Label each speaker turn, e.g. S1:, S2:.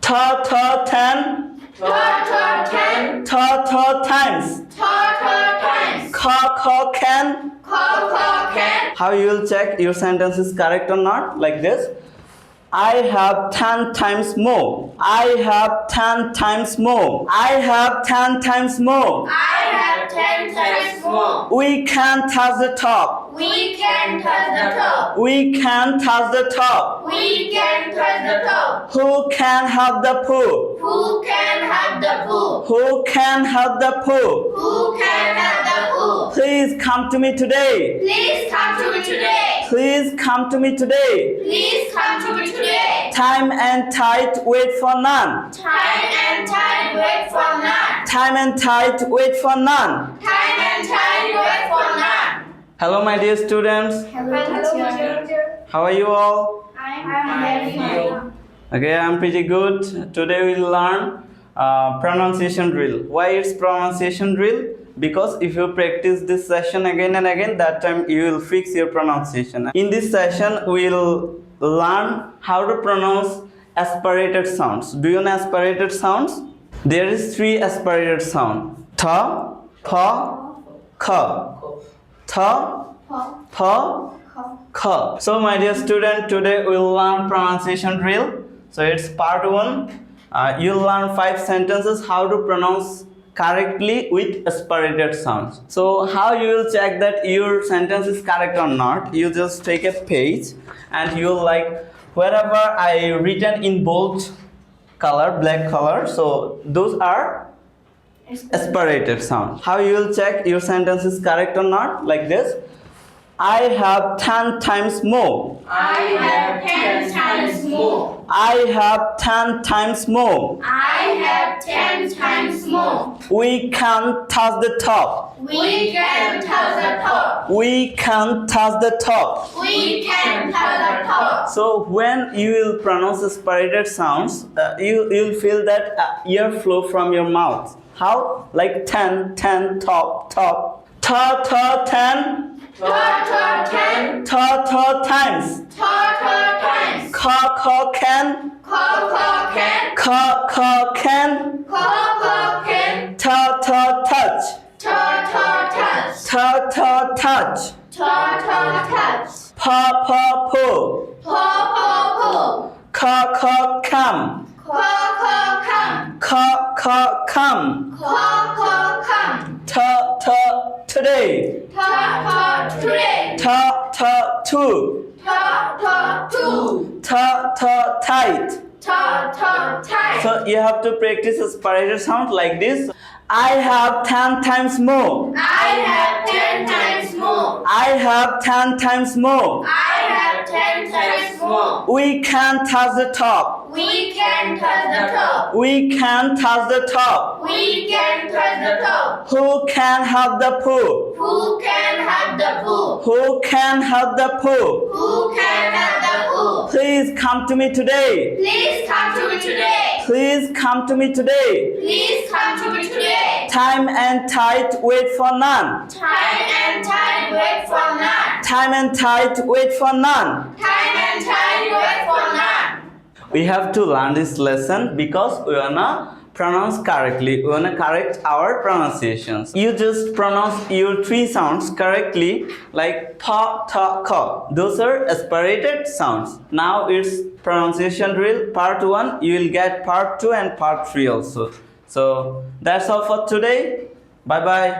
S1: ten.
S2: Ten.
S1: Times.
S2: Times.
S1: Can.
S2: Can.
S1: How you will check your sentence is correct or not? Like this. I have 10 times more. I have 10 times more. I have 10 times more.
S2: I have 10 times more.
S1: We can touch the top.
S2: We can touch the top.
S1: We can touch the top.
S2: We can touch the top.
S1: Who can have the pool?
S2: Who can have the pool?
S1: Who can have the pool?
S2: Who can have the pool?
S1: Please come to me today.
S2: Please come to me today.
S1: Please come to me today.
S2: Please come to me today.
S1: Time and tide wait for none.
S2: Time and tide wait for none.
S1: Time and tide wait for none.
S2: Time and tide wait for none.
S1: Hello my dear students.
S2: Hello, teacher.
S1: How are you all?
S2: I'm very fine.
S1: Okay, I'm pretty good. Today we'll learn pronunciation drill. Why it's pronunciation drill? Because if you practice this session again and again, that time you will fix your pronunciation. In this session, we'll learn how to pronounce aspirated sounds. Do you know aspirated sounds? There is 3 aspirated sounds. Tha, pa, kha. Tha, pa, kha. So my dear student, today we'll learn pronunciation drill. So it's part 1. You'll learn 5 sentences how to pronounce correctly with aspirated sounds. So how you will check that your sentence is correct or not? You just take a page and you like wherever I written in bold color, black color, so those are aspirated sounds. How you will check your sentence is correct or not? Like this. I have 10 times more.
S2: I have 10 times more.
S1: I have 10 times more.
S2: I have 10 times more.
S1: We can touch the top.
S2: We can touch the top.
S1: We can touch the top.
S2: We can touch the top.
S1: So when you will pronounce aspirated sounds, you'll feel that air flow from your mouth. How? Like 10, top. Ta, 10.
S2: Ten.
S1: Times.
S2: Times.
S1: Can.
S2: Can.
S1: Can.
S2: Can.
S1: Touch. Touch.
S2: Touch.
S1: Pa, po. Come. Come. Today.
S2: Today.
S1: Two. Tight.
S2: Tight.
S1: So you have to practice aspirated sound like this. I have 10 times more.
S2: I have 10 times more.
S1: I have 10 times more.
S2: I have 10 times more.
S1: We can touch the top.
S2: We can touch the top.
S1: We can touch the top.
S2: We can touch the top.
S1: Who can have the pool?
S2: Who can have the pool?
S1: Who can have the pool?
S2: Who can have the pool?
S1: Please come to me today.
S2: Please come to me today.
S1: Please come to me today.
S2: Please come to me today.
S1: Time and tide wait for none.
S2: Time and tide wait for none.
S1: Time and tide wait for none.
S2: Time and tide wait for none.
S1: We have to learn this lesson because we wanna pronounce correctly. We wanna correct our pronunciations. You just pronounce your 3 sounds correctly, like pa, ta, ka. Those are aspirated sounds. Now it's pronunciation drill part 1. You will get part 2 and part 3 also. So that's all for today. Bye bye.